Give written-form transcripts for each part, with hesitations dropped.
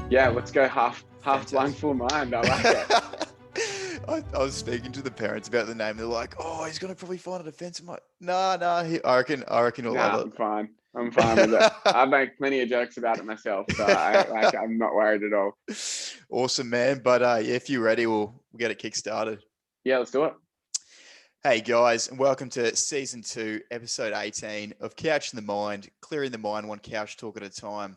Yeah, let's go half blind, Fantastic. full mind. I like it. I was speaking to the parents about the name. They're like, "Oh, he's gonna probably find it offensive." I'm like, "Nah, I reckon he'll Nah, love I'm fine. I'm fine with it. I make plenty of jokes about it myself, so I'm not worried at all. it." Awesome, man. But yeah, if you're ready, we'll get it kick started. Yeah, let's do it. Hey guys, and welcome to season 2, episode 18 of Couch in the Mind, clearing the mind one couch talk at a time.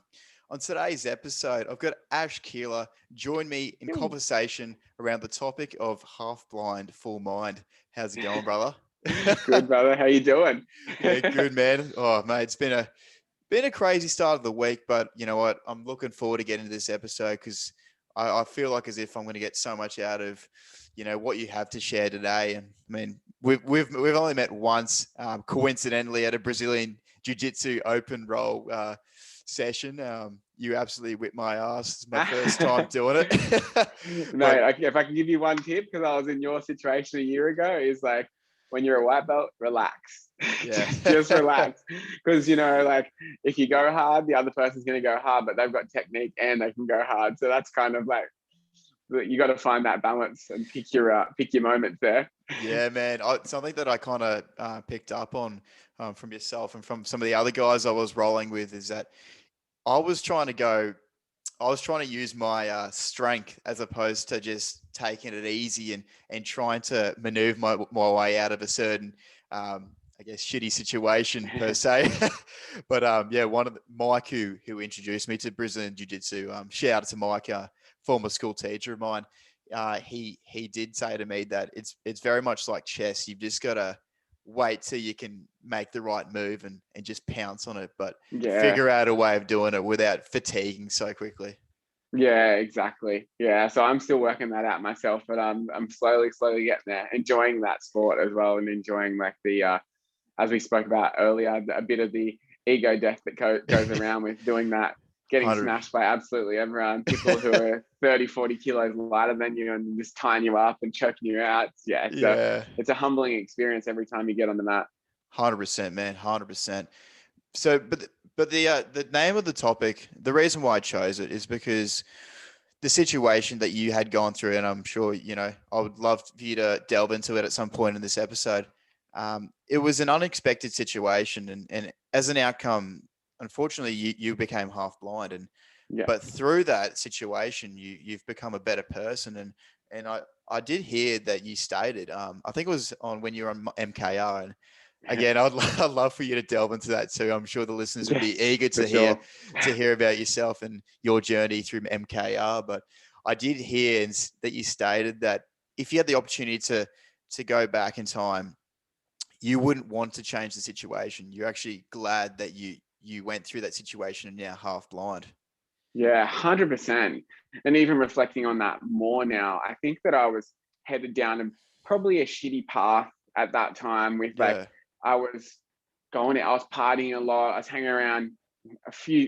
On today's episode, I've got Keillah join me in conversation around the topic of half blind, full mind. How's it going, brother? Good, brother. How you doing? Yeah, good, man. Oh, mate, it's been a crazy start of the week, but you know what? I'm looking forward to getting to this episode because I feel like as if I'm going to get so much out of, what you have to share today. And I mean, we've only met once, coincidentally, at a Brazilian jiu-jitsu open roll session. You absolutely whipped my ass. It's my first time doing it. No, if I can give you one tip, because I was in your situation a year ago, is like when you're a white belt, relax. Yeah. just relax. Because like if you go hard, the other person's going to go hard, but they've got technique and they can go hard. So that's kind of like you got to find that balance and pick your moments there. Yeah, man. Something that I kind of picked up on from yourself and from some of the other guys I was rolling with is that I was trying to use my strength as opposed to just taking it easy and trying to maneuver my way out of a certain, I guess, shitty situation per se. But yeah, Mike who introduced me to Brazilian Jiu-Jitsu, shout out to Mike, former school teacher of mine. He did say to me that it's very much like chess. You've just got to wait till you can make the right move and just pounce on it, but figure out a way of doing it without fatiguing so quickly. Yeah, exactly. Yeah, so I'm still working that out myself, but I'm slowly getting there, enjoying that sport as well, and enjoying like the as we spoke about earlier, a bit of the ego death that goes around with doing that, getting 100. smashed by absolutely everyone, people who are 30, 40 kilos lighter than you and just tying you up and choking you out. It's a humbling experience every time you get on the mat. 100%, man, 100%. So, but the name of the topic, the reason why I chose it is because the situation that you had gone through, and I'm sure, I would love for you to delve into it at some point in this episode. It was an unexpected situation, and as an outcome, unfortunately, you became half blind, but through that situation, you've become a better person, and I did hear that you stated, I think it was on when you were on MKR, and again, I'd love for you to delve into that too. I'm sure the listeners would be eager to hear about yourself and your journey through MKR. But I did hear that you stated that if you had the opportunity to go back in time, you wouldn't want to change the situation. You're actually glad that you went through that situation and now half blind. Yeah, 100%. And even reflecting on that more now, I think that I was headed down probably a shitty path at that time with I was partying a lot. I was hanging around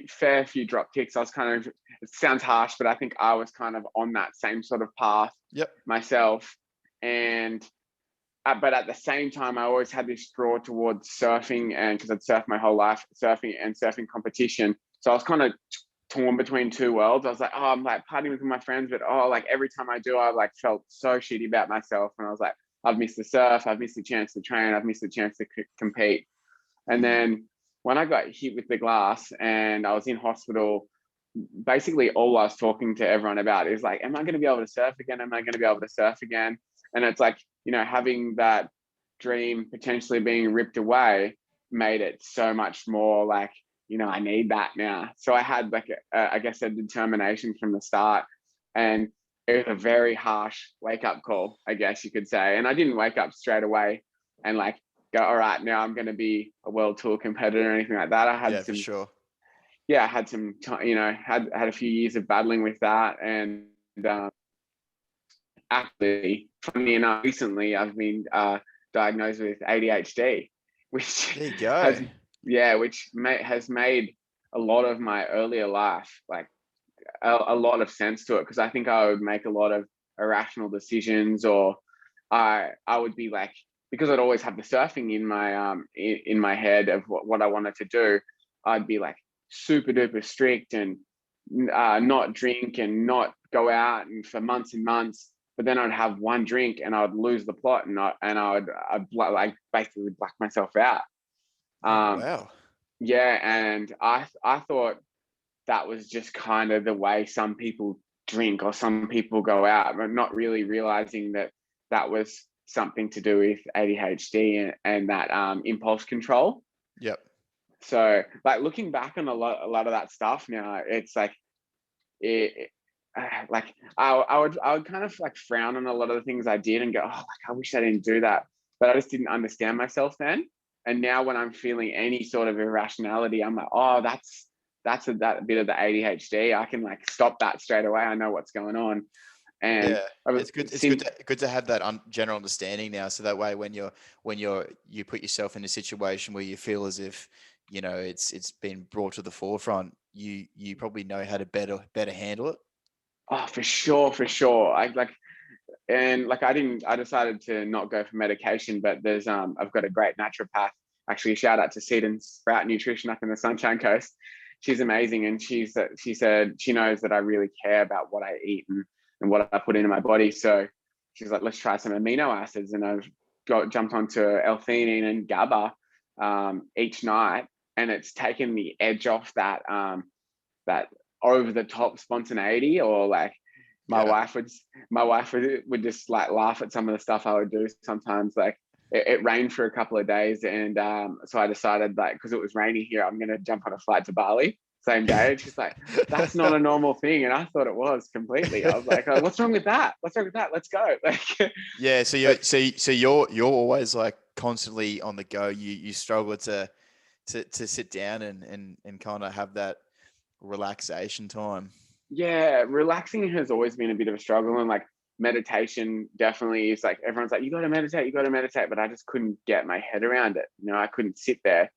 fair few drop kicks. I was kind of, it sounds harsh, but I think I was kind of on that same sort of path myself. And but at the same time, I always had this draw towards surfing, and because I'd surfed my whole life, surfing competition. So I was kind of torn between two worlds. I was like, oh, I'm like partying with my friends, but like every time I do, I like felt so shitty about myself. And I was like, I've missed the surf, I've missed the chance to train, I've missed the chance to compete. And then when I got hit with the glass and I was in hospital, basically all I was talking to everyone about is like, am I going to be able to surf again? Am I going to be able to surf again? And it's like, having that dream potentially being ripped away made it so much more like, I need that now. So I had like, I guess a determination from the start, and it was a very harsh wake up call, I guess you could say. And I didn't wake up straight away and like go, all right, now I'm going to be a world tour competitor or anything like that. I had for sure. Yeah, I had some, had a few years of battling with that. And actually, funny enough, recently I've been diagnosed with ADHD, which there you go. has made a lot of my earlier life like a lot of sense to it, because I think I would make a lot of irrational decisions, or I would be like, because I'd always have the surfing in my head of what I wanted to do, I'd be like super duper strict and not drink and not go out and for months and months. But then I'd have one drink and I'd lose the plot, and I'd like basically black myself out. Wow. Yeah, and I thought that was just kind of the way some people drink or some people go out, but not really realizing that that was something to do with ADHD and that impulse control. Yep. So like looking back on a lot of that stuff now, it's like like I would kind of like frown on a lot of the things I did and go, oh, like I wish I didn't do that, but I just didn't understand myself then. And now when I'm feeling any sort of irrationality, I'm like, oh, that's that bit of the ADHD. I can like stop that straight away. I know what's going on. And yeah, it's good. It's good to have that general understanding now. So that way, when you put yourself in a situation where you feel as if it's been brought to the forefront, you probably know how to better handle it. Oh, for sure. I decided to not go for medication, but there's I've got a great naturopath. Actually, shout out to Seed and Sprout Nutrition up in the Sunshine Coast. She's amazing, and she said she knows that I really care about what I eat and what I put into my body. So she's like, let's try some amino acids, and I've jumped onto L-theanine and GABA each night, and it's taken the edge off that over the top spontaneity, or like my wife would just like laugh at some of the stuff I would do sometimes. Like it rained for a couple of days, and so I decided, like, because it was raining here, I'm gonna jump on a flight to Bali same day. And she's like, that's not a normal thing, and I thought it was completely. I was like, oh, what's wrong with that? Let's go. Like, yeah. So you're always like constantly on the go. You struggle to sit down and kind of have that relaxation time. Yeah, relaxing has always been a bit of a struggle, and like meditation definitely is like, everyone's like, you got to meditate, but I just couldn't get my head around it. I couldn't sit there.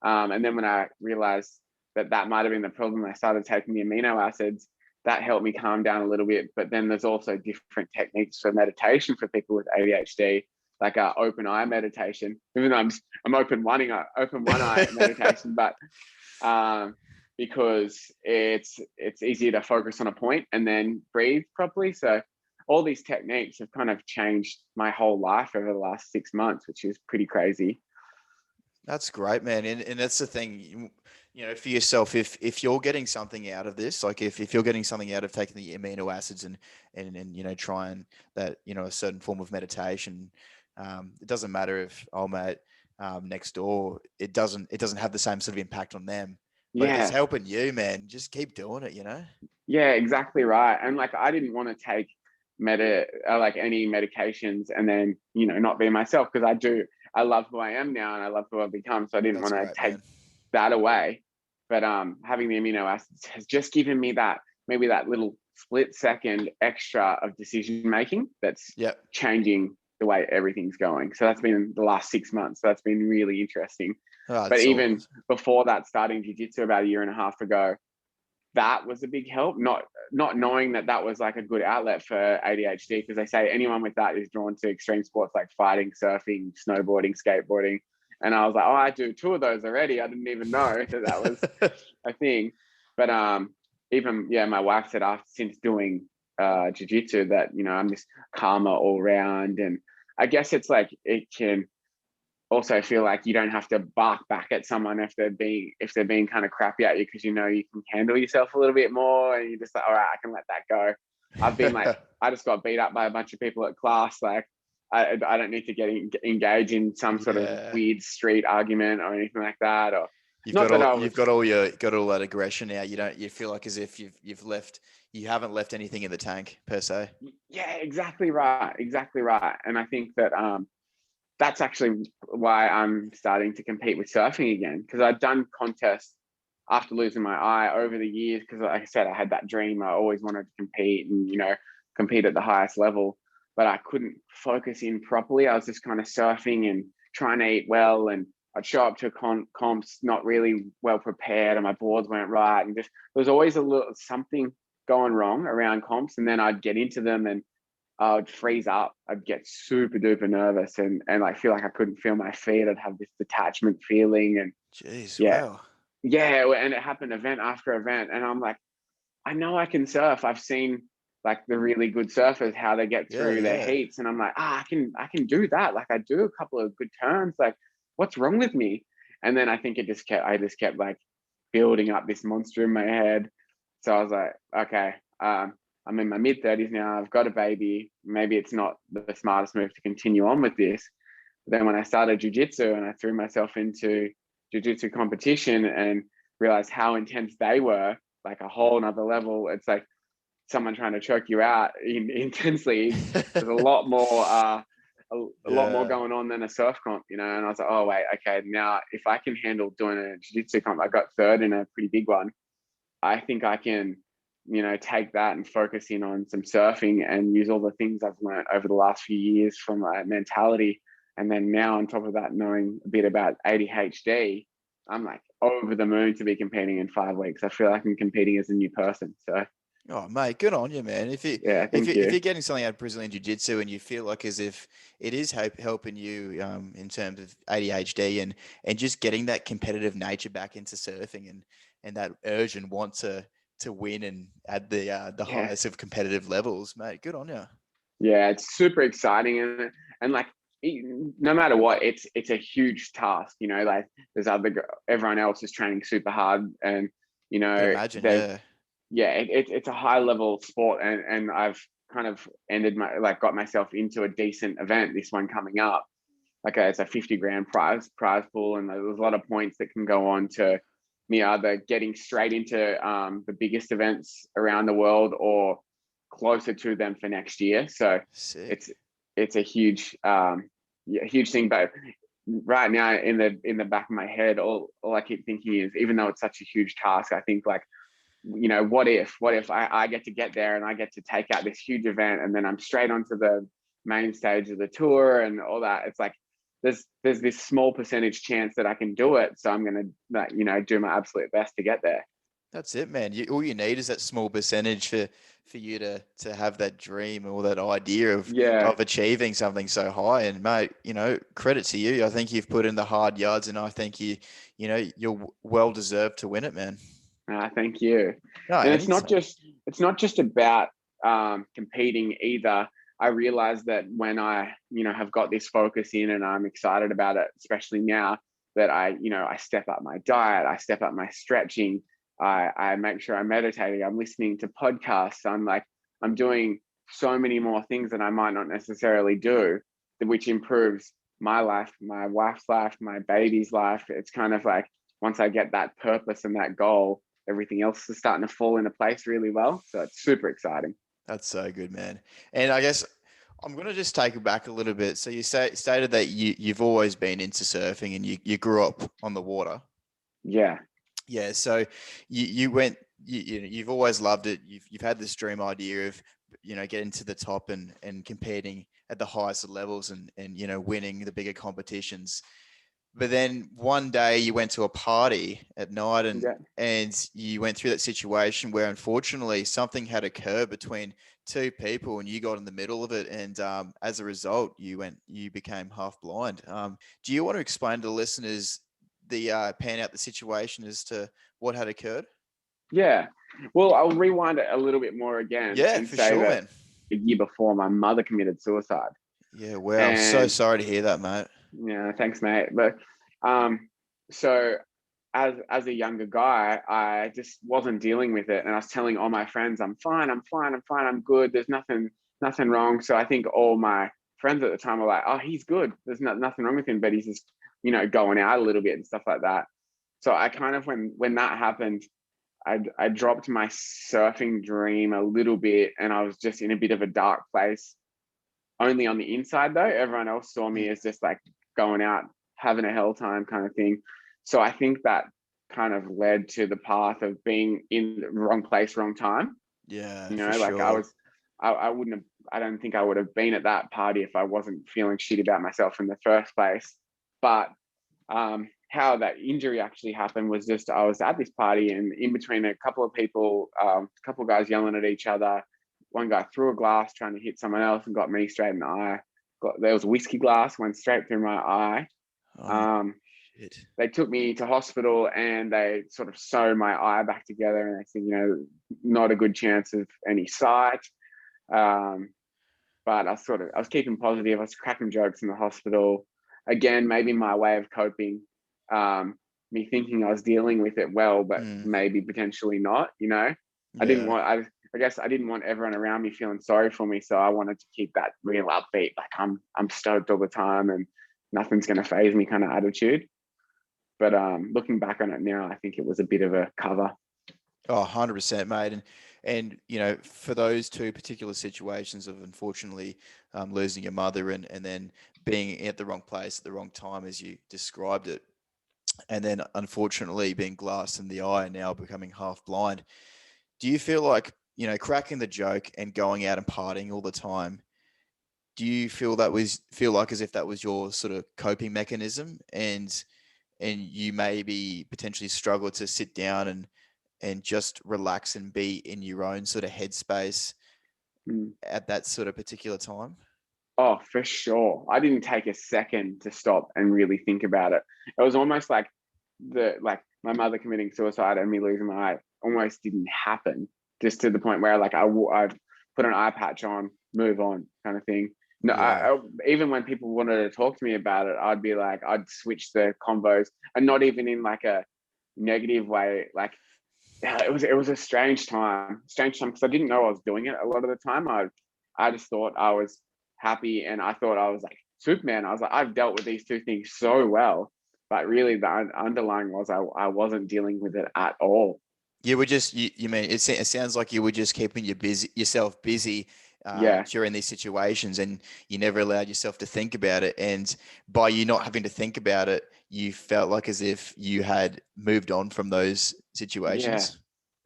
And then when I realized that might have been the problem, I started taking the amino acids. That helped me calm down a little bit. But then there's also different techniques for meditation for people with ADHD, like open eye meditation. Even though I'm open one eye meditation, but because it's easier to focus on a point and then breathe properly. So all these techniques have kind of changed my whole life over the last 6 months, which is pretty crazy. That's great, man. And that's the thing, for yourself, if you're getting something out of this, like if you're getting something out of taking the amino acids and trying that, a certain form of meditation, it doesn't matter if, oh mate, next door, it doesn't have the same sort of impact on them. But if it's helping you, man, just keep doing it, Yeah, exactly right. And like, I didn't want to take like any medications and then, not be myself, because I love who I am now and I love who I've become. So I didn't want to take that away. But having the amino acids has just given me maybe that little split second extra of decision making that's changing the way everything's going. So that's been the last 6 months. So that's been really interesting. But even before that, starting jiu-jitsu about a year and a half ago, that was a big help. Not knowing that was like a good outlet for ADHD, because they say anyone with that is drawn to extreme sports like fighting, surfing, snowboarding, skateboarding. And I was like, oh, I do 2 of those already. I didn't even know that was a thing. But even my wife said since doing jiu-jitsu that I'm just calmer all around. And I guess it's like it can also feel like you don't have to bark back at someone if they're being kind of crappy at you, because you can handle yourself a little bit more, and you're just like, all right, I can let that go. I've been like, I just got beat up by a bunch of people at class. Like, I don't need to get engaged in some sort of weird street argument or anything like that. Or you've got all that aggression out. You feel like as if you haven't left anything in the tank per se. Yeah, exactly right. And I think that that's actually why I'm starting to compete with surfing again, because I'd done contests after losing my eye over the years, because like I said, I had that dream. I always wanted to compete and compete at the highest level, but I couldn't focus in properly. I was just kind of surfing and trying to eat well, and I'd show up to comps not really well prepared, and my boards weren't right, and just there was always a little something going wrong around comps. And then I'd get into them and I'd freeze up. I'd get super duper nervous and like feel like I couldn't feel my feet. I'd have this detachment feeling, and jeez, wow. Yeah, and it happened event after event, and I'm like, I know I can surf. I've seen like the really good surfers, how they get Yeah, through their yeah. heats. And I'm like, I can do that. Like I do a couple of good turns. Like what's wrong with me? And then I think I just kept like building up this monster in my head. So I was like, okay, I'm in my mid-30s now. I've got a baby. Maybe it's not the smartest move to continue on with this. But then when I started jiu-jitsu and I threw myself into jiu-jitsu competition and realized how intense they were, like a whole nother level. It's like someone trying to choke you out intensely. There's a lot more a lot more Yeah. going on than a surf comp, you know. And I was like, oh wait, okay, now if I can handle doing a jiu-jitsu comp, I got third in a pretty big one. I think I can, you know, take that and focus in on some surfing and use all the things I've learned over the last few years from my mentality. And then now on top of that, knowing a bit about ADHD, I'm like over the moon to be competing in 5 weeks. I feel like I'm competing as a new person. So Oh, mate, good on you, man. yeah, thank If you. you're getting something out of Brazilian Jiu-Jitsu and you feel like as if it is helping you in terms of ADHD and just getting that competitive nature back into surfing and that urge and want to win and at the Yeah. highest of competitive levels, mate. Good on you. Yeah, it's super exciting. And like, no matter what, it's a huge task, you know, like there's everyone else is training super hard and, you Could know, imagine, they've, yeah. yeah, it's a high level sport, and I've kind of got myself into a decent event. This one coming up, like it's a 50 grand prize pool, and there's a lot of points that can go on to me either getting straight into the biggest events around the world or closer to them for next year. So Sick. it's a huge huge thing, but right now in the back of my head, all I keep thinking is, even though it's such a huge task, I think like, you know, what if I get to get there and I get to take out this huge event and then I'm straight onto the main stage of the tour and all that. It's like there's this small percentage chance that I can do it, so I'm gonna, you know, do my absolute best to get there. That's it, man. All you need is that small percentage for you to have that dream or that idea Yeah, of achieving something so high. And mate, you know, credit to you. I think you've put in the hard yards, and I think you're well deserved to win it, man. thank you. No, And anytime. it's not just about competing either. I realize that when I, you know, have got this focus in and I'm excited about it, especially now that I step up my diet, I step up my stretching, I make sure I'm meditating, I'm listening to podcasts, I'm doing so many more things that I might not necessarily do, which improves my life, my wife's life, my baby's life. It's kind of like once I get that purpose and that goal, everything else is starting to fall into place really well. So it's super exciting. That's so good, man. And I guess I'm gonna just take it back a little bit. So you stated that you've always been into surfing and you grew up on the water. Yeah. Yeah, so you went you've always loved it. You've had this dream idea of getting to the top and competing at the highest of levels and winning the bigger competitions. But then one day you went to a party at night Yeah. and you went through that situation where unfortunately something had occurred between two people and you got in the middle of it, and as a result you became half blind. Do you want to explain to the listeners the pan out the situation as to what had occurred? Yeah. Well, I'll rewind it a little bit more again Yeah, and for say sure, that man. a year before my mother committed suicide. Yeah, wow. I'm so And sorry to hear that, mate. yeah, thanks, mate. But so as a younger guy, I just wasn't dealing with it. And I was telling all my friends, I'm fine, I'm fine, I'm fine, I'm good. There's nothing wrong. So I think all my friends at the time were like, oh, he's good. There's nothing wrong with him, but he's just, you know, going out a little bit and stuff like that. So I kind of, when that happened, I dropped my surfing dream a little bit, and I was just in a bit of a dark place. Only on the inside though, everyone else saw me Mm. as just like going out, having a hell time kind of thing. So I think that kind of led to the path of being in the wrong place, wrong time. Yeah, You for know, like sure. I wouldn't have, I don't think I would have been at that party if I wasn't feeling shit about myself in the first place. But how that injury actually happened was just I was at this party, and in between a couple of people, a couple of guys yelling at each other. One guy threw a glass trying to hit someone else and got me straight in the eye. There was a whiskey glass, went straight through my eye. Oh, Um, they took me to hospital and they sort of sewed my eye back together, and they said, not a good chance of any sight. But I was keeping positive. I was cracking jokes in the hospital. Again, maybe my way of coping, me thinking I was dealing with it well, but maybe potentially not, I guess I didn't want everyone around me feeling sorry for me. So I wanted to keep that real upbeat, like I'm stoked all the time and nothing's going to phase me kind of attitude. But looking back on it now, I think it was a bit of a cover. Oh, 100%, mate. And for those two particular situations of unfortunately losing your mother and then being at the wrong place at the wrong time, as you described it, and then unfortunately being glassed in the eye and now becoming half blind, do you feel like, cracking the joke and going out and partying all the time, do you feel like as if that was your sort of coping mechanism, and you maybe potentially struggle to sit down and just relax and be in your own sort of headspace at that sort of particular time? Oh, for sure. I didn't take a second to stop and really think about it. It was almost like my mother committing suicide and me losing my eye almost didn't happen, just to the point where I'd put an eye patch on, move on kind of thing. No, Yeah. even when people wanted to talk to me about it, I'd switch the convos, and not even in like a negative way. Like, yeah, it was a strange time because I didn't know I was doing it a lot of the time. I just thought I was happy, and I thought I was like Superman. I was like, I've dealt with these two things so well, but really the underlying was I wasn't dealing with it at all. You were just, you mean, it sounds like you were just keeping yourself busy Yeah, during these situations, and you never allowed yourself to think about it. And by you not having to think about it, you felt like as if you had moved on from those yeah, situations.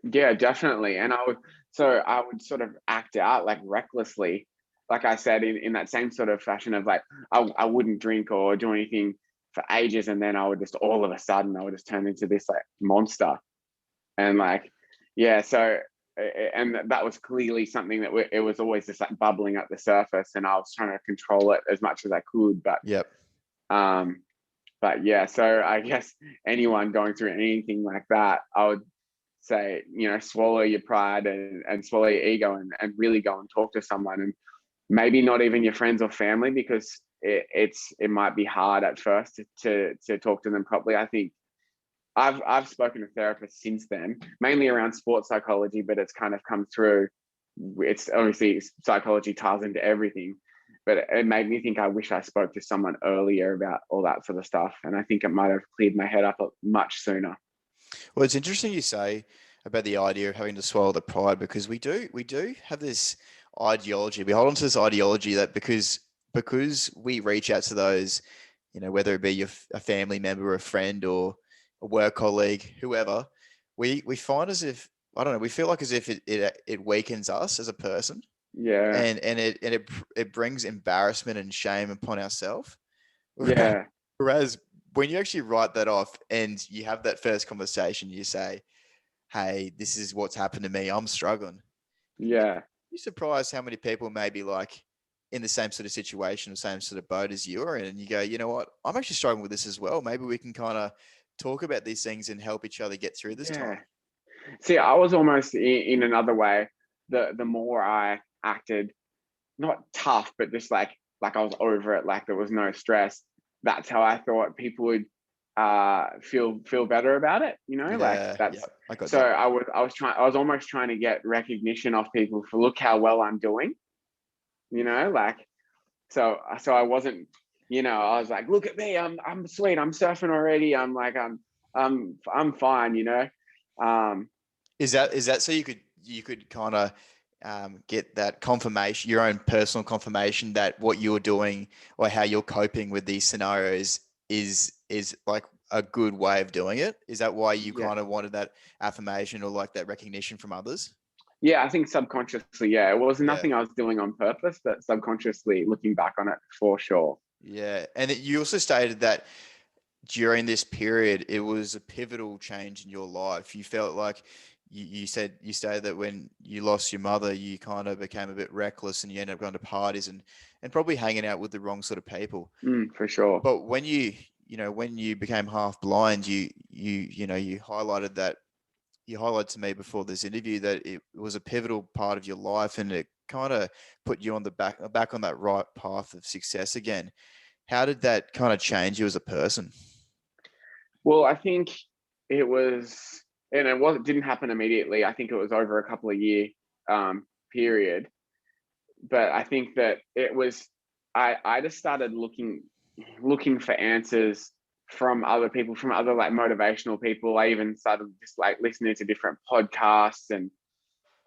yeah, definitely. And I would sort of act out like recklessly, like I said, in that same sort of fashion of like I wouldn't drink or do anything for ages, and then I would just all of a sudden I would just turn into this like monster. And like, yeah, so and that was clearly something that it was always just like bubbling up the surface, and I was trying to control it as much as I could. Yep. Um but yeah, so I guess anyone going through anything like that, I would say, swallow your pride and swallow your ego, and really go and talk to someone, and maybe not even your friends or family, because it might be hard at first to talk to them properly. I think I've spoken to therapists since then, mainly around sports psychology, but it's kind of come through. It's obviously psychology ties into everything, but it made me think I wish I spoke to someone earlier about all that sort of stuff, and I think it might have cleared my head up much sooner. Well, it's interesting you say about the idea of having to swallow the pride, because we do have this ideology. We hold on to this ideology that because we reach out to those, whether it be a family member, a friend, or a work colleague, whoever, we find as if, I don't know, we feel like as if it weakens us as a person, Yeah, and it brings embarrassment and shame upon ourselves. yeah, Whereas when you actually write that off and you have that first conversation, you say, hey, this is what's happened to me, I'm struggling. yeah. You're surprised how many people may be like in the same sort of situation or same sort of boat as you are in, and you go, you know what, I'm actually struggling with this as well. Maybe we can kind of talk about these things and help each other get through this Yeah. time. See, I was almost in another way. The more I acted, not tough, but just like I was over it, like there was no stress. That's how I thought people would feel better about it. Like Yeah, yeah, that's. I got So you. I was almost trying to get recognition off people for look how well I'm doing. Like so I wasn't. I was like, look at me, I'm sweet, I'm surfing already. I'm like I'm fine. Um, Is that so you could kind of get that confirmation, your own personal confirmation that what you're doing or how you're coping with these scenarios is like a good way of doing it? Is that why you yeah. kind of wanted that affirmation or like that recognition from others? Yeah, I think subconsciously, yeah. It was Yeah. nothing I was doing on purpose, but subconsciously looking back on it, for sure. Yeah. And you also stated that during this period, it was a pivotal change in your life. You felt like you stated that when you lost your mother, you kind of became a bit reckless and you ended up going to parties and probably hanging out with the wrong sort of people. For sure. But when when you became half blind, you highlighted to me before this interview that it was a pivotal part of your life, and it kind of put you on the back on that right path of success again. How did that kind of change you as a person? Well, I think it was, and it didn't happen immediately. I think it was over a couple of year period. But I think that it was, I just started looking for answers from other people, from other like motivational people. I even started just like listening to different podcasts, and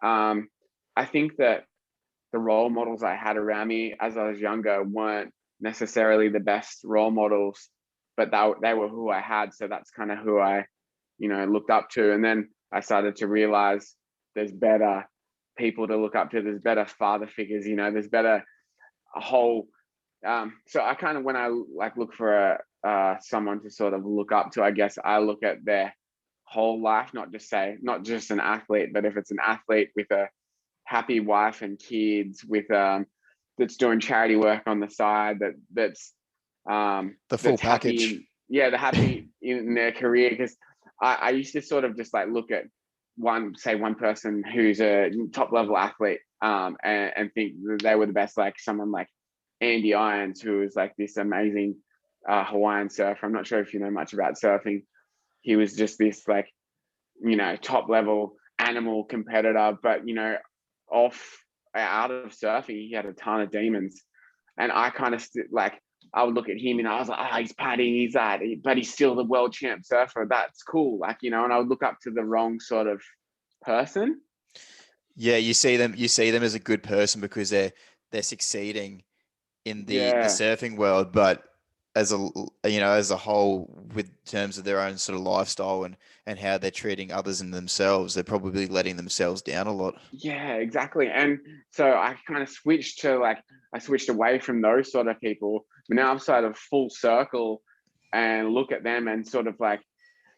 I think that the role models I had around me as I was younger weren't necessarily the best role models, but they were who I had. So that's kind of who I, looked up to. And then I started to realize there's better people to look up to. There's better father figures, there's better a whole. So I kind of, when I like look for someone to sort of look up to, I guess I look at their whole life, not just an athlete, but if it's an athlete with a happy wife and kids, with that's doing charity work on the side, that's the full that's package. They're happy in their career. Because I used to sort of just like look at one person who's a top level athlete, and think they were the best, like someone like Andy Irons, who is like this amazing Hawaiian surfer. I'm not sure if you know much about surfing. He was just this like, top level animal competitor, but out of surfing, he had a ton of demons. And I kind of I would look at him and I was like, he's partying, he's that, but he's still the world champ surfer. That's cool. And I would look up to the wrong sort of person. Yeah, you see them as a good person because they're succeeding in the surfing world, but as a whole, with terms of their own sort of lifestyle and how they're treating others and themselves, they're probably letting themselves down a lot. Yeah, exactly. And so I kind of switched away from those sort of people, but now I'm sort of full circle and look at them and sort of like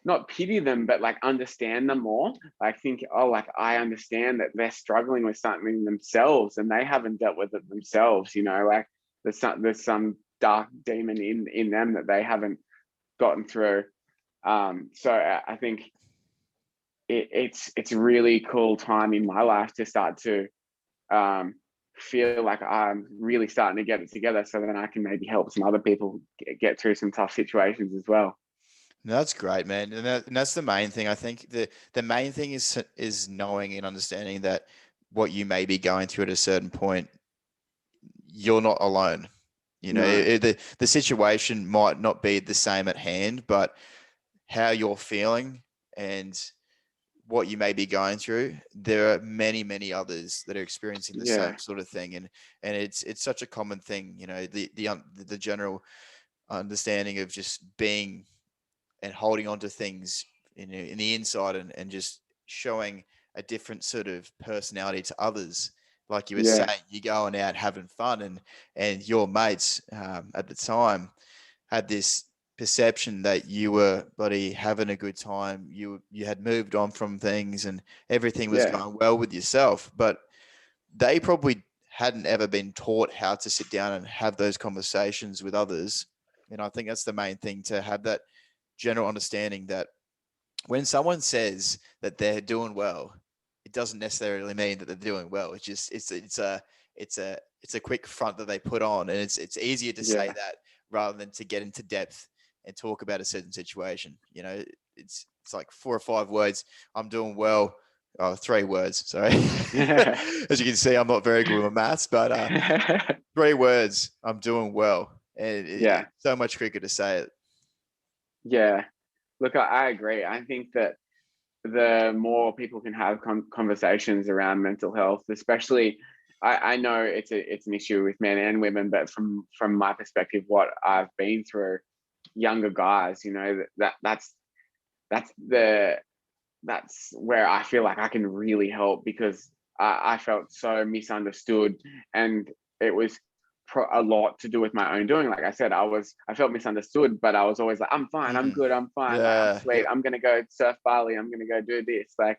not pity them, but like understand them more. Like think, I understand that they're struggling with something themselves and they haven't dealt with it themselves. Like there's some dark demon in them that they haven't gotten through. So I think it's a really cool time in my life to start to feel like I'm really starting to get it together, so then I can maybe help some other people get through some tough situations as well. No, that's great, man, and that's the main thing. I think the main thing is knowing and understanding that what you may be going through at a certain point, you're not alone. No. The situation might not be the same at hand, but how you're feeling and what you may be going through, there are many, many others that are experiencing the same sort of thing, and it's such a common thing. The general understanding of just being and holding on to things in the inside and just showing a different sort of personality to others. Like you were saying, you're going out having fun, and your mates at the time had this perception that you were bloody having a good time. You had moved on from things and everything was going well with yourself, but they probably hadn't ever been taught how to sit down and have those conversations with others. And I think that's the main thing, to have that general understanding that when someone says that they're doing well, it doesn't necessarily mean that they're doing well. It's just it's a quick front that they put on, and it's easier to say that rather than to get into depth and talk about a certain situation. It's like 4 or 5 words. I'm doing well. 3 words. Sorry. As you can see, I'm not very good with maths, but 3 words. I'm doing well, and it's so much quicker to say it. Yeah. Look, I agree. I think that the more people can have conversations around mental health, especially, I know it's an issue with men and women, but from my perspective, what I've been through, younger guys, that's where I feel like I can really help, because I felt so misunderstood, and it was a lot to do with my own doing. Like I said, I felt misunderstood, but I was always like, I'm fine, I'm good, I'm fine, I'm sweet, I'm gonna go surf Bali, I'm gonna go do this, like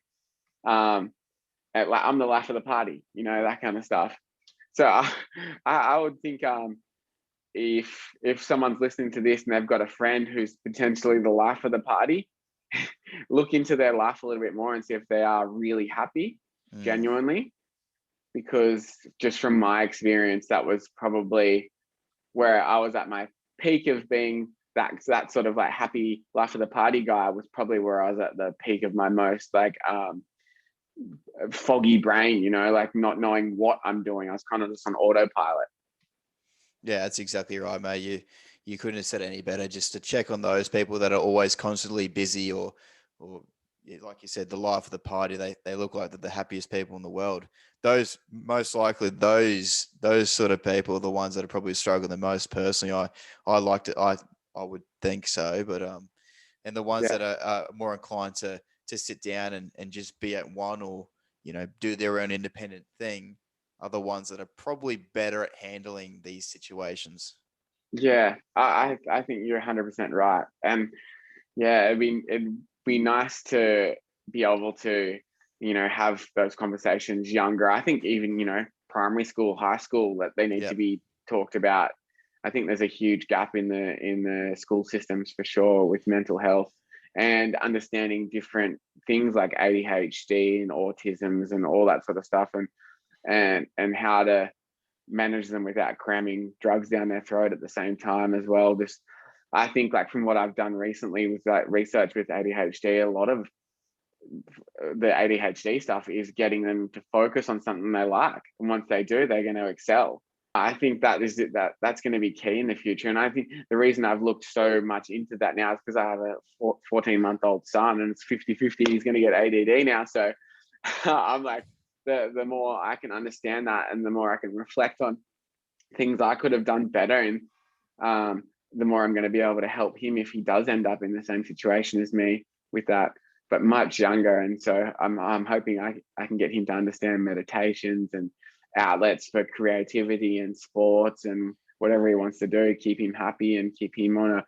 I'm the life of the party, that kind of stuff. So I would think if someone's listening to this and they've got a friend who's potentially the life of the party, look into their life a little bit more and see if they are really happy, genuinely. Because just from my experience, that was probably where I was at my peak of being that sort of like happy life of the party guy, was probably where I was at the peak of my most like foggy brain, you know, like not knowing what I'm doing. I was kind of just on autopilot. Yeah, that's exactly right, mate. You couldn't have said it any better. Just to check on those people that are always constantly busy, or like you said, the life of the party. They look like they're the happiest people in the world. Those, most likely, those sort of people are the ones that are probably struggling the most. Personally, I like to I would think so, but and the ones that are more inclined to sit down and just be at one, or do their own independent thing, are the ones that are probably better at handling these situations. Yeah, I think you're 100% right. And yeah, it'd be nice to be able to, have those conversations younger. I think even, primary school, high school, that they need to be talked about. I think there's a huge gap in the school systems for sure with mental health and understanding different things like ADHD and autisms and all that sort of stuff, and how to manage them without cramming drugs down their throat at the same time as well. Just, I think, like, from what I've done recently with like research with ADHD, a lot of the ADHD stuff is getting them to focus on something they like, and once they do, they're going to excel. I think that's going to be key in the future. And I think the reason I've looked so much into that now is because I have a 14-month-old son, and it's 50-50 he's going to get ADD now. So I'm like, the more I can understand that, and the more I can reflect on things I could have done better, and the more I'm going to be able to help him if he does end up in the same situation as me with that, but much younger. And so I'm hoping I can get him to understand meditations and outlets for creativity and sports and whatever he wants to do, keep him happy and keep him on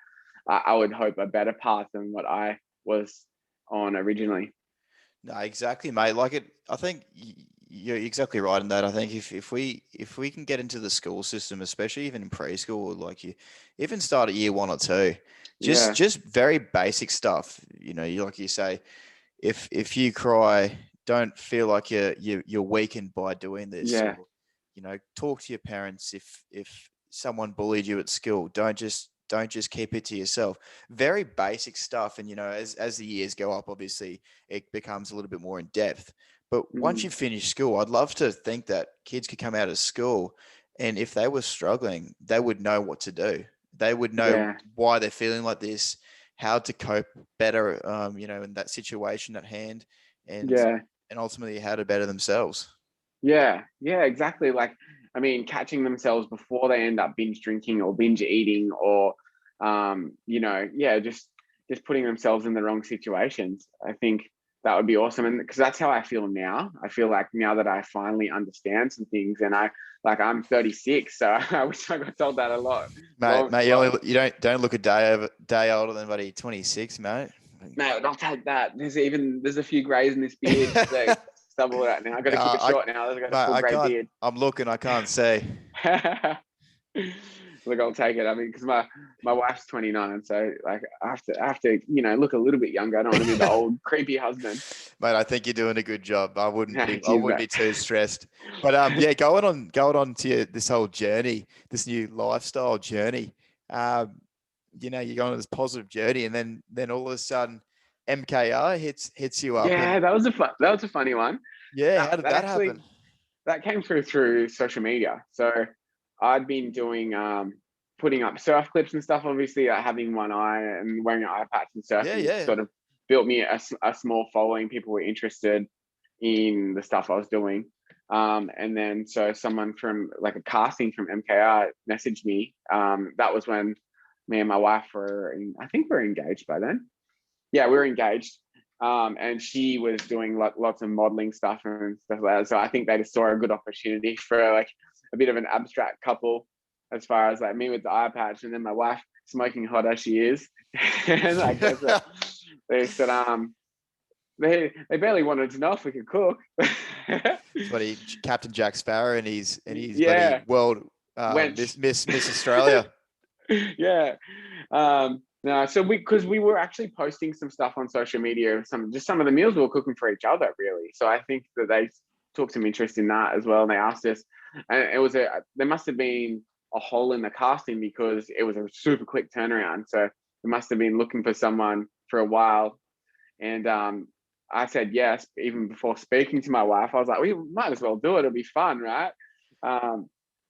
I would hope, a better path than what I was on originally. No, exactly, mate. I think you're exactly right in that. I think if we can get into the school system, especially even in preschool, like you even start at year 1 or 2, just very basic stuff. Like you say, if you cry, don't feel like you're weakened by doing this. Yeah. Or, talk to your parents. If someone bullied you at school, don't just keep it to yourself. Very basic stuff. And as the years go up, obviously it becomes a little bit more in depth. But once you finish school, I'd love to think that kids could come out of school, and if they were struggling, they would know what to do. They would know why they're feeling like this, how to cope better, in that situation at hand, and ultimately how to better themselves. Yeah, exactly. Like, I mean, catching themselves before they end up binge drinking or binge eating, or, just putting themselves in the wrong situations. I think that would be awesome. And because that's how I feel now. I feel like now that I finally understand some things, and I'm 36, so I wish I got told that a lot. Mate, you don't look a day older than buddy 26, mate. Mate, I'll take that. There's a few grays in this beard. So stubble it out now. I got to keep it short now. I've got a full grey beard. I'm looking. I can't see. Look, I'll take it. I mean, because my wife's 29, so like I have to look a little bit younger. I don't want to be the old creepy husband. Mate, I think you're doing a good job. I wouldn't be too stressed. But yeah, going on to this whole journey, this new lifestyle journey. You're going on this positive journey, and then all of a sudden, MKR hits you up. Yeah, that was a funny one. Yeah, how did that happen? That came through social media. So I'd been doing putting up surf clips and stuff. Obviously, having one eye and wearing an eye patch and surfing sort of built me a small following. People were interested in the stuff I was doing. And then so someone from like a casting from MKR messaged me. That was when me and my wife I think we were engaged by then. Yeah, we were engaged. And she was doing lots of modeling stuff and stuff like that. So I think they just saw a good opportunity for like a bit of an abstract couple, as far as like me with the eye patch, and then my wife smoking hot as she is. And I guess they said they barely wanted to know if we could cook. Captain Jack Sparrow and he's bloody Miss Australia. Yeah. No, so because we were actually posting some stuff on social media, some of the meals we were cooking for each other, really. So I think that they took some interest in that as well, and they asked us, and it was there must have been a hole in the casting because it was a super quick turnaround. So they must have been looking for someone for a while, and I said yes even before speaking to my wife. I was like, we might as well do it. It'll be fun, right?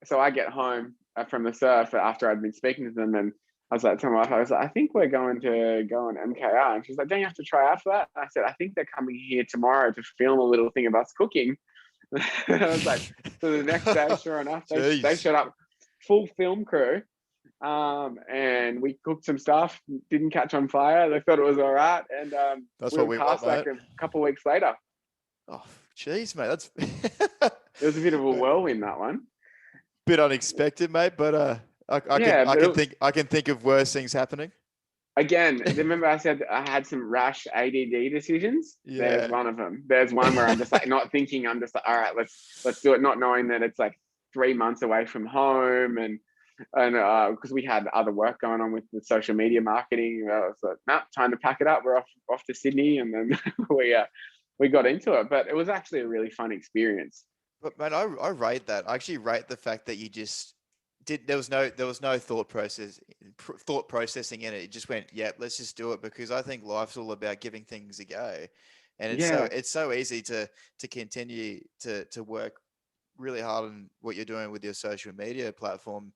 So I get home from the surf after I'd been speaking to them, and I was like, to my wife, I was like, I think we're going to go on MKR. And she's like, don't you have to try out for that? And I said, I think they're coming here tomorrow to film a little thing of us cooking. And I was like, so the next day, sure enough, they showed up, full film crew. And we cooked some stuff, didn't catch on fire. They thought it was all right. And that's we what were we cast want, like a couple of weeks later. Oh, jeez, mate. That's it was a bit of a whirlwind, that one. Bit unexpected, mate, but I can think of worse things happening. Again, remember I said I had some rash ADD decisions? Yeah. There's one of them. There's one where I'm just like not thinking. I'm just like, all right, let's do it, not knowing that it's like 3 months away from home, and because we had other work going on with the social media marketing. I was like, nah, time to pack it up. We're off to Sydney, and then we got into it. But it was actually a really fun experience. But man, I rate that. I actually rate the fact that you just there was no thought processing in it. It just went, yeah, let's just do it, because I think life's all about giving things a go, and it's so easy to continue to work really hard on what you're doing with your social media platform.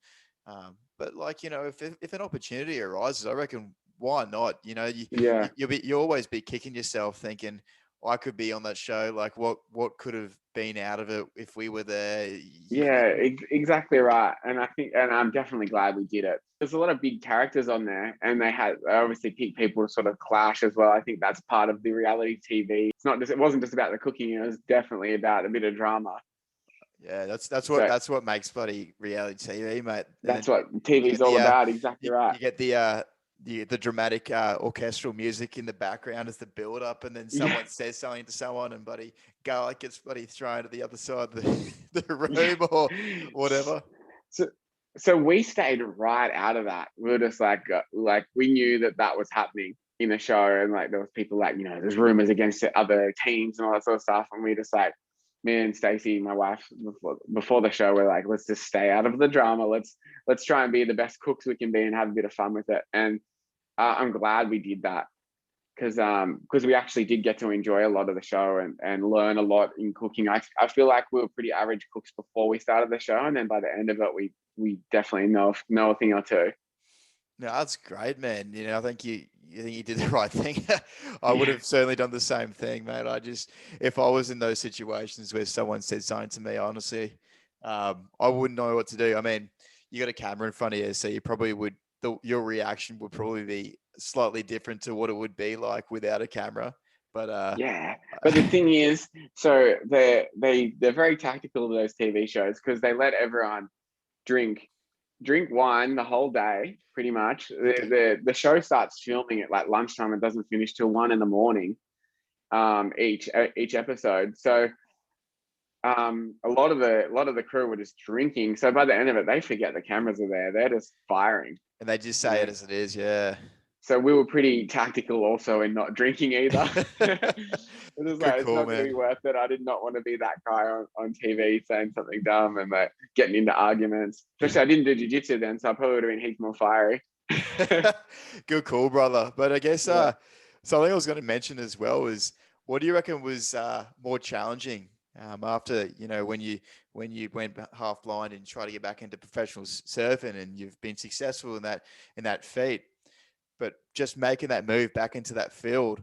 But like, if an opportunity arises, I reckon, why not? You'll always be kicking yourself thinking, I could be on that show. Like what could have been out of it if we were there? Yeah, exactly right. And I'm definitely glad we did it. There's a lot of big characters on there, and they obviously picked people to sort of clash as well. I think that's part of the reality TV. It wasn't just about the cooking. It was definitely about a bit of drama. Yeah, that's what makes bloody reality TV, mate. That's what TV's all about. Exactly right. You get the dramatic orchestral music in the background as the build up, and then someone says something to someone, and buddy garlic gets bloody thrown to the other side of the room or whatever. So we stayed right out of that. We were just like we knew that was happening in the show, and like there was people like, there's rumors against other teams and all that sort of stuff, and we just like, me and Stacey, my wife, before the show, we're like, let's just stay out of the drama. Let's try and be the best cooks we can be and have a bit of fun with it. And I'm glad we did that, because we actually did get to enjoy a lot of the show and learn a lot in cooking. I feel like we were pretty average cooks before we started the show, and then by the end of it, we definitely know a thing or two. No, that's great, man. I think you did the right thing. I would have certainly done the same thing, mate. If I was in those situations where someone said something to me, honestly, I wouldn't know what to do. I mean, you got a camera in front of you, so you probably would. Your reaction would probably be slightly different to what it would be like without a camera. But yeah, but the thing is, so they're very tactical of those TV shows, because they let everyone drink wine the whole day, pretty much. The show starts filming at like lunchtime and doesn't finish till 1 a.m. Each episode. So a lot of the crew were just drinking. So by the end of it, they forget the cameras are there. They're just firing. And they just say it as it is, yeah. So we were pretty tactical also in not drinking either. It was like, it's not really worth it. I did not want to be that guy on TV saying something dumb and like getting into arguments. Especially I didn't do jiu-jitsu then, so I probably would have been heaps more fiery. Good call, brother. But I guess something I was going to mention as well is, what do you reckon was more challenging after, when you went half blind and tried to get back into professional surfing, and you've been successful in that feat, but just making that move back into that field,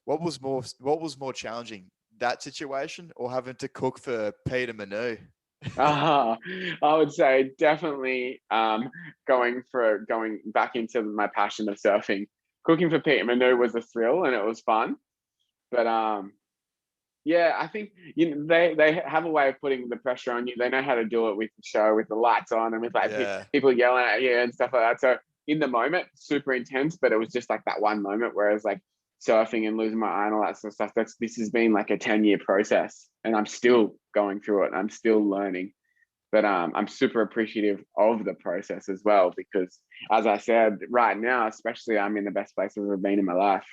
what was more challenging, that situation or having to cook for Peter Manu? I would say definitely going back into my passion of surfing. Cooking for Peter Manu was a thrill and it was fun, but yeah, I think they have a way of putting the pressure on you. They know how to do it with the show, with the lights on, and with like people yelling at you and stuff like that. So in the moment, super intense, but it was just like that one moment where I was like surfing and losing my eye and all that sort of stuff. This has been like a 10-year process, and I'm still going through it and I'm still learning. But I'm super appreciative of the process as well, because as I said, right now, especially, I'm in the best place I've ever been in my life.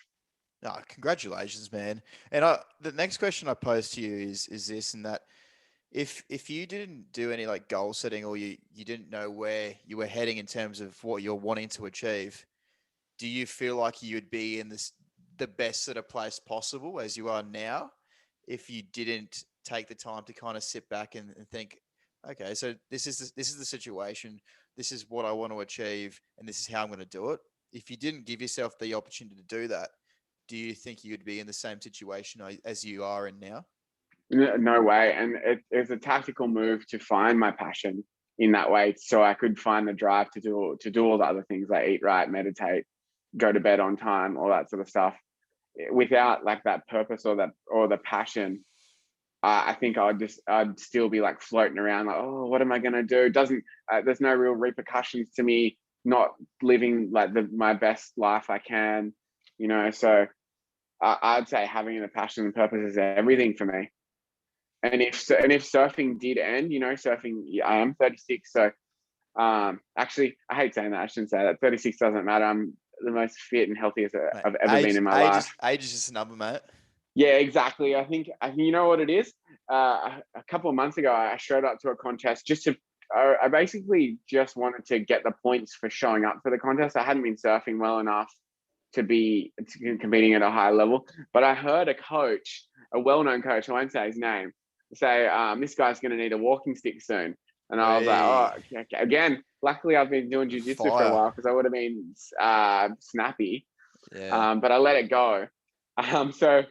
Oh, congratulations, man. And the next question I pose to you is this, and that if you didn't do any like goal setting, or you didn't know where you were heading in terms of what you're wanting to achieve, do you feel like you'd be in the best sort of place possible as you are now if you didn't take the time to kind of sit back and think, okay, so this is the situation, this is what I want to achieve, and this is how I'm going to do it? If you didn't give yourself the opportunity to do that, do you think you'd be in the same situation as you are in now? No way. And it's a tactical move to find my passion in that way, so I could find the drive to do all the other things like eat right, meditate, go to bed on time, all that sort of stuff. Without like that purpose or the passion, I think I'd still be like floating around like, oh, what am I gonna do? Doesn't There's no real repercussions to me not living like my best life I can, So I'd say having a passion and purpose is everything for me. And if surfing did end, surfing, I am 36, so actually, I hate saying that. I shouldn't say that. 36 doesn't matter. I'm the most fit and healthiest Mate, I've ever been in my life. Age is just a number, mate. Yeah, exactly. I think you know what it is. A couple of months ago, I showed up to a contest just to. I basically just wanted to get the points for showing up for the contest. I hadn't been surfing well enough to be competing at a high level, but I heard a coach, a well-known coach, I won't say his name, say, "This guy's going to need a walking stick soon." And I was like, "Oh, okay." Again, luckily I've been doing jiu-jitsu for a while, because I would have been snappy. Yeah. But I let it go. So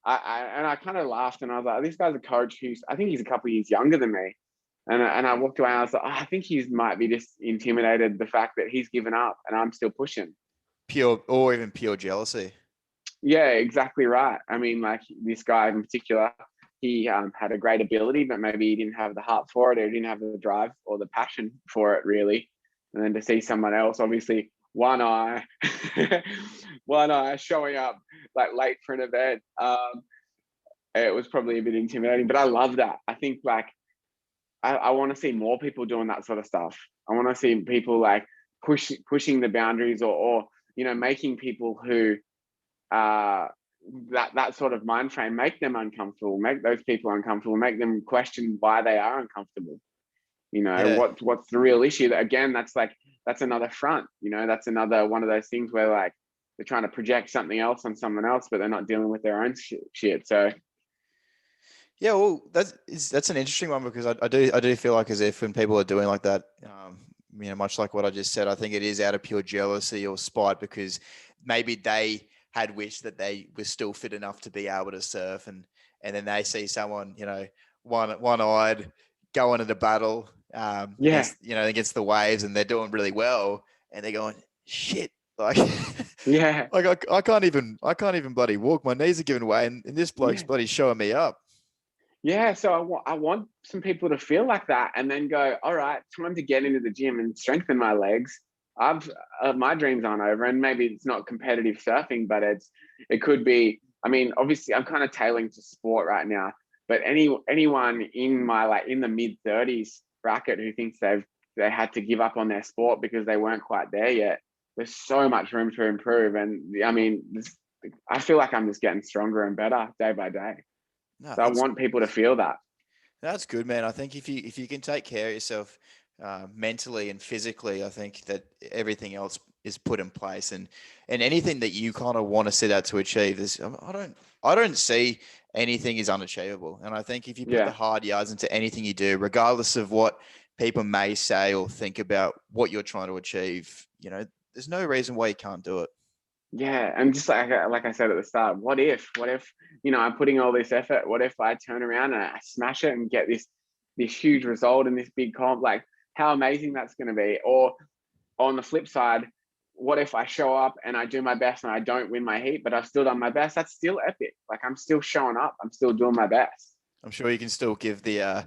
I kind of laughed, and I was like, "This guy's a coach I think he's a couple of years younger than me." And I walked away, and I was like, I think he might be just intimidated the fact that he's given up and I'm still pushing. Pure, or even pure jealousy. Yeah, exactly right. I mean, like this guy in particular, he had a great ability, but maybe he didn't have the heart for it, or he didn't have the drive or the passion for it, really. And then to see someone else, obviously, one eye, one eye showing up like late for an event, it was probably a bit intimidating. But I love that. I think like I want to see more people doing that sort of stuff. I want to see people like pushing the boundaries, or making people who that sort of mind frame, make them uncomfortable, make those people uncomfortable, make them question why they are uncomfortable. Yeah. What's the real issue? That again, that's another front. That's another one of those things where like they're trying to project something else on someone else, but they're not dealing with their own shit. So Yeah, well, that's an interesting one, because I do feel like as if when people are doing like that, much like what I just said, I think it is out of pure jealousy or spite, because maybe they had wished that they were still fit enough to be able to surf, and then they see someone, one-eyed going into battle yeah, against the waves, and they're doing really well, and they're going, shit, like yeah, like I can't even bloody walk. My knees are giving way, and this bloke's yeah. bloody showing me up. Yeah, so I want some people to feel like that, and then go, all right, time to get into the gym and strengthen my legs. My dreams aren't over, and maybe it's not competitive surfing, but it could be. I mean, obviously, I'm kind of tailing to sport right now, but anyone in in the mid-30s bracket who thinks they had to give up on their sport because they weren't quite there yet, there's so much room to improve, and I mean, I feel like I'm just getting stronger and better day by day. No, So I want people to feel that. that's good, man. I think if you can take care of yourself mentally and physically, I think that everything else is put in place, and anything that you kind of want to set out to achieve is, I don't see anything is unachievable. And I think if you put the Yeah. hard yards into anything you do, regardless of what people may say or think about what you're trying to achieve, there's no reason why you can't do it. Yeah. And just like I said at the start, what if, I'm putting all this effort, what if I turn around and I smash it and get this huge result in this big comp? Like how amazing that's going to be. Or on the flip side, what if I show up and I do my best and I don't win my heat, but I've still done my best? That's still epic. Like I'm still showing up. I'm still doing my best. I'm sure you can still give the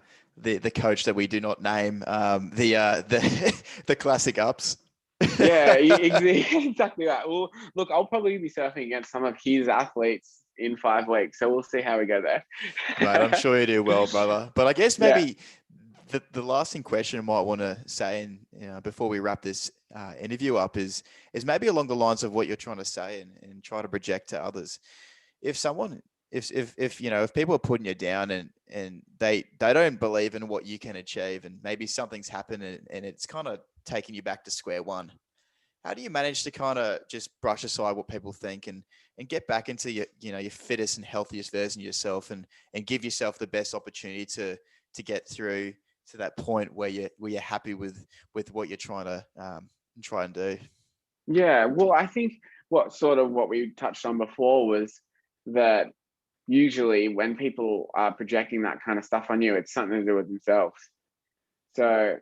coach that we do not name the the classic ups. Yeah, exactly right. Well, look, I'll probably be surfing against some of his athletes in 5 weeks, so we'll see how we go Mate, I'm there. sure you do well, brother. But I guess Yeah, maybe the lasting question I might want to say, and before we wrap this interview up, is maybe along the lines of what you're trying to say and try to project to others. If someone, if people are putting you down and they don't believe in what you can achieve, and maybe something's happened and it's kind of taking you back to square one, how do you manage to kind of just brush aside what people think and get back into your fittest and healthiest version of yourself and give yourself the best opportunity to get through to that point where you're happy with what you're trying to try and do? Yeah, well, I think what we touched on before was that usually when people are projecting that kind of stuff on you, it's something to do with themselves. So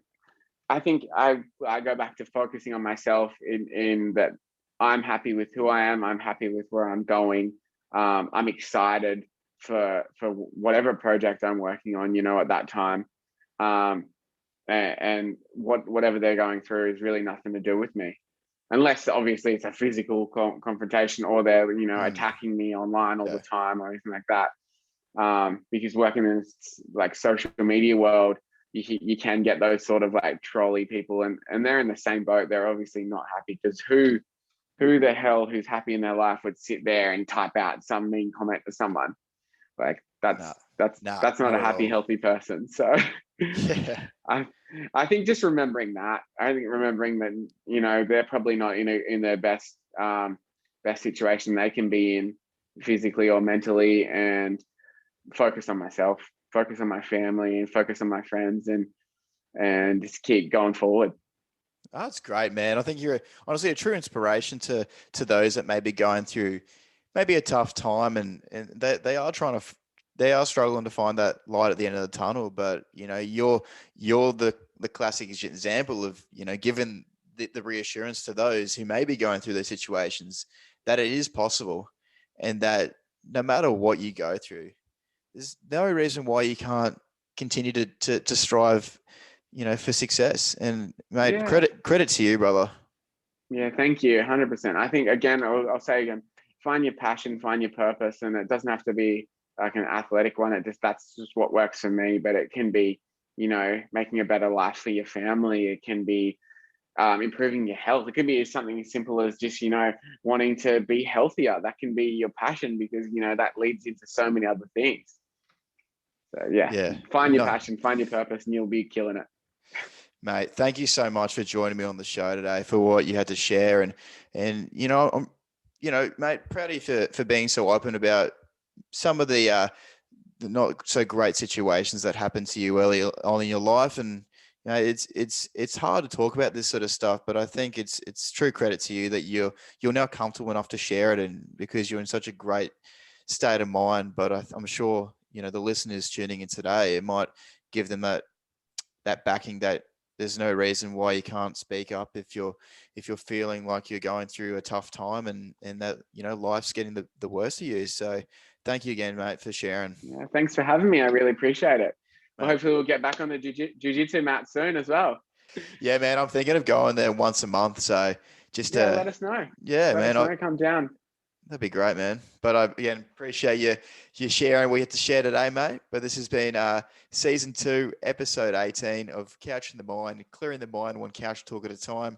I think I go back to focusing on myself in that I'm happy with who I am. I'm happy with where I'm going. I'm excited for whatever project I'm working on, at that time. And whatever they're going through is really nothing to do with me. Unless obviously it's a physical confrontation or they're, attacking me online all the time or anything like that. Because working in this like social media world, you can get those sort of like trolley people and they're in the same boat. They're obviously not happy, because who the hell who's happy in their life would sit there and type out some mean comment to someone? Like that's not a happy, healthy person. So yeah. I think just remembering that, they're probably not in their best situation they can be in physically or mentally, and focus on myself, focus on my family, and focus on my friends, and just keep going forward. Oh, that's great, man. I think you're honestly a true inspiration to those that may be going through maybe a tough time, and they are struggling to find that light at the end of the tunnel. But you're the classic example of giving the reassurance to those who may be going through those situations that it is possible, and that no matter what you go through, there's no reason why you can't continue to strive, for success. And mate, credit to you, brother. Yeah, thank you, 100%. I think again, I'll say again, find your passion, find your purpose, and it doesn't have to be like an athletic one. That's just what works for me. But it can be, making a better life for your family. It can be improving your health. It could be something as simple as just wanting to be healthier. That can be your passion, because that leads into so many other things. So find your passion, find your purpose, and you'll be killing it. Mate, thank you so much for joining me on the show today, for what you had to share. And I'm, mate, proud of you for being so open about some of the not so great situations that happened to you early on in your life. And it's hard to talk about this sort of stuff, but I think it's true credit to you that you're now comfortable enough to share it, and because you're in such a great state of mind. But I'm sure the listeners tuning in today, it might give them that backing, that there's no reason why you can't speak up if you're feeling like you're going through a tough time, and that life's getting the worst of you. So thank you again, mate, for sharing. Yeah, thanks for having me. I really appreciate it. Well, hopefully we'll get back on the jiu-jitsu mat soon as well. Yeah, man, I'm thinking of going there once a month. So just let us know. Yeah, let us know. Come down. That'd be great, man. But I, again, appreciate you sharing what you had to share today, mate. But this has been season 2, episode 18 of Couch in the Mind, clearing the mind one couch talk at a time.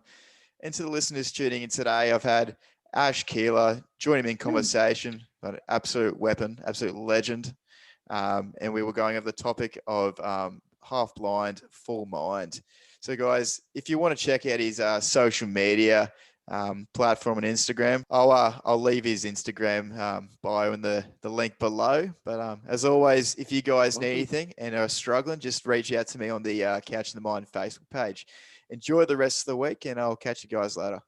And to the listeners tuning in today, I've had Ash Keillah joining me in conversation, but absolute weapon, absolute legend. And we were going over the topic of half blind, full mind. So guys, if you want to check out his social media platform and Instagram, I'll leave his Instagram bio in the link below. But as always, if you guys need anything and are struggling, just reach out to me on the Couch in the Mind Facebook page. Enjoy the rest of the week, and I'll catch you guys later.